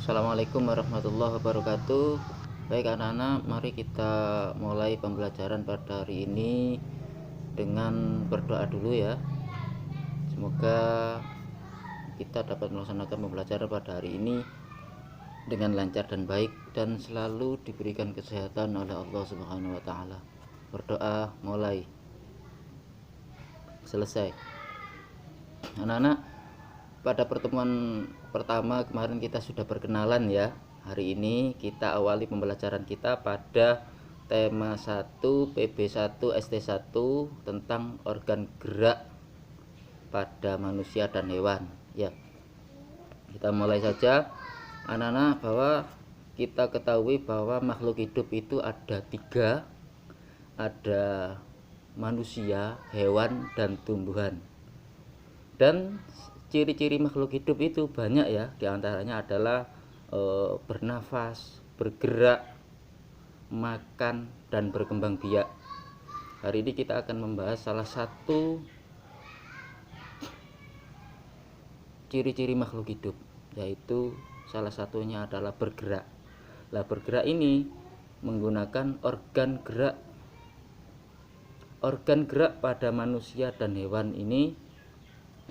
Assalamualaikum warahmatullahi wabarakatuh. Baik anak-anak, mari kita mulai pembelajaran pada hari ini dengan berdoa dulu ya. Semoga kita dapat melaksanakan pembelajaran pada hari ini dengan lancar dan baik dan selalu diberikan kesehatan oleh Allah Subhanahu wa taala. Berdoa mulai. Selesai. Anak-anak, pada pertemuan pertama kemarin kita sudah berkenalan ya. Hari ini kita awali pembelajaran kita pada tema 1 PB1 ST1 tentang organ gerak pada manusia dan hewan ya. Kita mulai saja anak-anak, bahwa kita ketahui bahwa makhluk hidup itu ada 3, ada manusia, hewan, dan tumbuhan. Dan ciri-ciri makhluk hidup itu banyak ya, diantaranya adalah bernafas, bergerak, makan, dan berkembang biak. Hari ini kita akan membahas salah satu ciri-ciri makhluk hidup, yaitu salah satunya adalah bergerak. Nah, bergerak ini menggunakan organ gerak. Organ gerak pada manusia dan hewan ini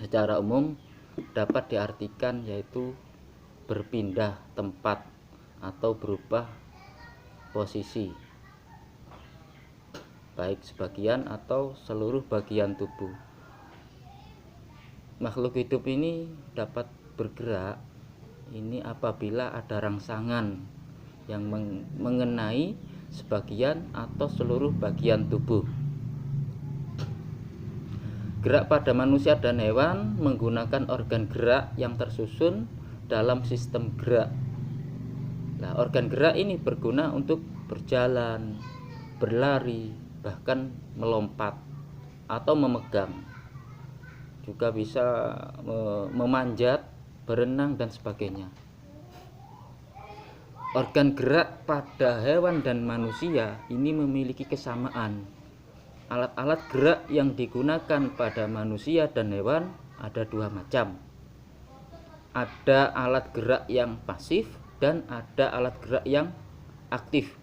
secara umum dapat diartikan yaitu berpindah tempat atau berubah posisi, baik sebagian atau seluruh bagian tubuh. Makhluk hidup ini dapat bergerak ini apabila ada rangsangan yang mengenai sebagian atau seluruh bagian tubuh. Gerak pada manusia dan hewan menggunakan organ gerak yang tersusun dalam sistem gerak. Nah, organ gerak ini berguna untuk berjalan, berlari, bahkan melompat atau memegang. Juga bisa memanjat, berenang, dan sebagainya. Organ gerak pada hewan dan manusia ini memiliki kesamaan. Alat-alat gerak yang digunakan pada manusia dan hewan ada 2 macam. Ada alat gerak yang pasif dan ada alat gerak yang aktif.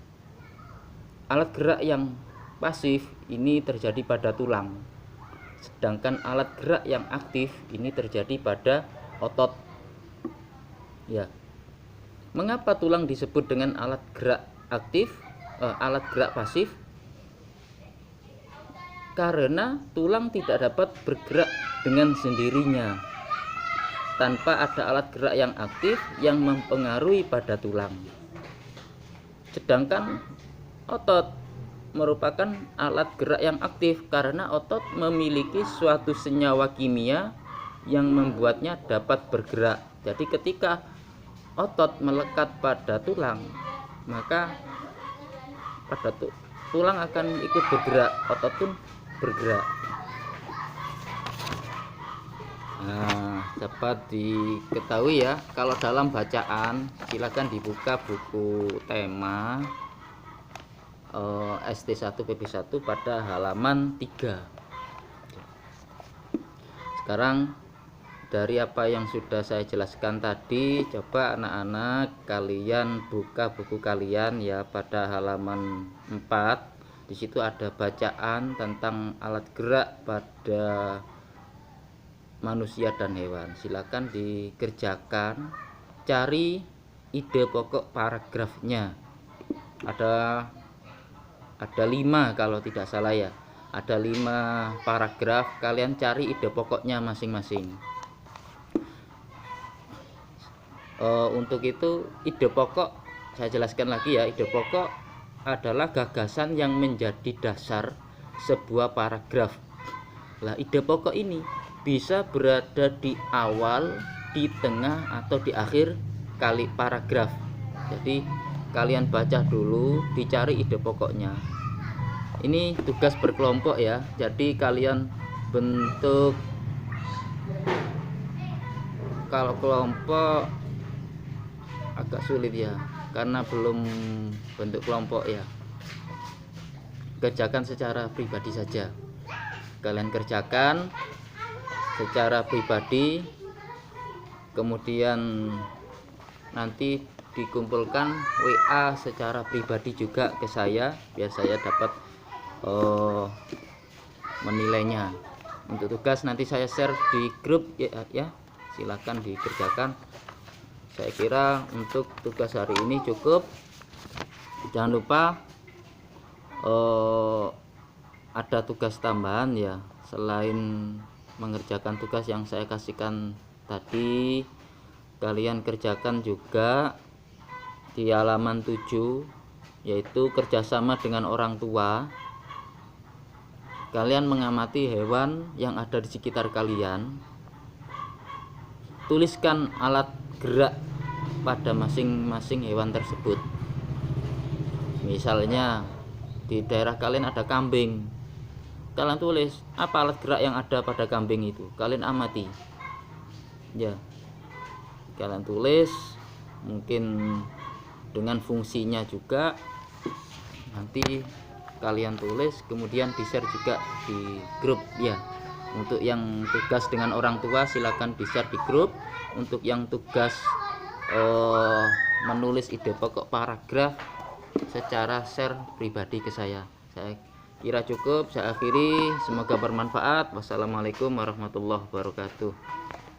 Alat gerak yang pasif ini terjadi pada tulang, sedangkan alat gerak yang aktif ini terjadi pada otot. Ya. Mengapa tulang disebut dengan alat gerak aktif, alat gerak pasif? Karena tulang tidak dapat bergerak dengan sendirinya tanpa ada alat gerak yang aktif yang mempengaruhi pada tulang. Sedangkan otot merupakan alat gerak yang aktif karena otot memiliki suatu senyawa kimia yang membuatnya dapat bergerak. Jadi ketika otot melekat pada tulang, maka pada tulang akan ikut bergerak, otot pun bergerak. Nah, dapat diketahui ya, kalau dalam bacaan silakan dibuka buku tema ST1 PB1 pada halaman 3. Sekarang dari apa yang sudah saya jelaskan tadi, coba anak-anak kalian buka buku kalian ya pada halaman 4. Di situ ada bacaan tentang alat gerak pada manusia dan hewan. Silakan dikerjakan, cari ide pokok paragrafnya. Ada 5 kalau tidak salah ya. Ada 5 paragraf, kalian cari ide pokoknya masing-masing. Untuk itu ide pokok saya jelaskan lagi ya. Ide pokok adalah gagasan yang menjadi dasar sebuah paragraf. Nah, ide pokok ini bisa berada di awal, di tengah, atau di akhir kali paragraf. Jadi kalian baca dulu, dicari ide pokoknya. Ini tugas berkelompok ya. Jadi kalian bentuk, kalau kelompok agak sulit ya, karena belum bentuk kelompok ya. Kerjakan secara pribadi saja. Kalian kerjakan secara pribadi, kemudian nanti dikumpulkan WA secara pribadi juga ke saya biar saya dapat menilainya. Untuk tugas nanti saya share di grup ya, silakan dikerjakan. Saya kira untuk tugas hari ini cukup. Jangan lupa ada tugas tambahan ya, selain mengerjakan tugas yang saya kasihkan tadi, kalian kerjakan juga di halaman 7, yaitu kerjasama dengan orang tua. Kalian mengamati hewan yang ada di sekitar kalian, tuliskan alat gerak pada masing-masing hewan tersebut. Misalnya di daerah kalian ada kambing, kalian tulis apa alat gerak yang ada pada kambing itu, kalian amati ya, kalian tulis, mungkin dengan fungsinya juga nanti kalian tulis, kemudian di share juga di grup ya. Untuk yang tugas dengan orang tua silakan di share di grup. Untuk yang tugas menulis ide pokok paragraf secara share pribadi ke saya kira cukup. Saya akhiri, semoga bermanfaat. Wassalamualaikum warahmatullahi wabarakatuh.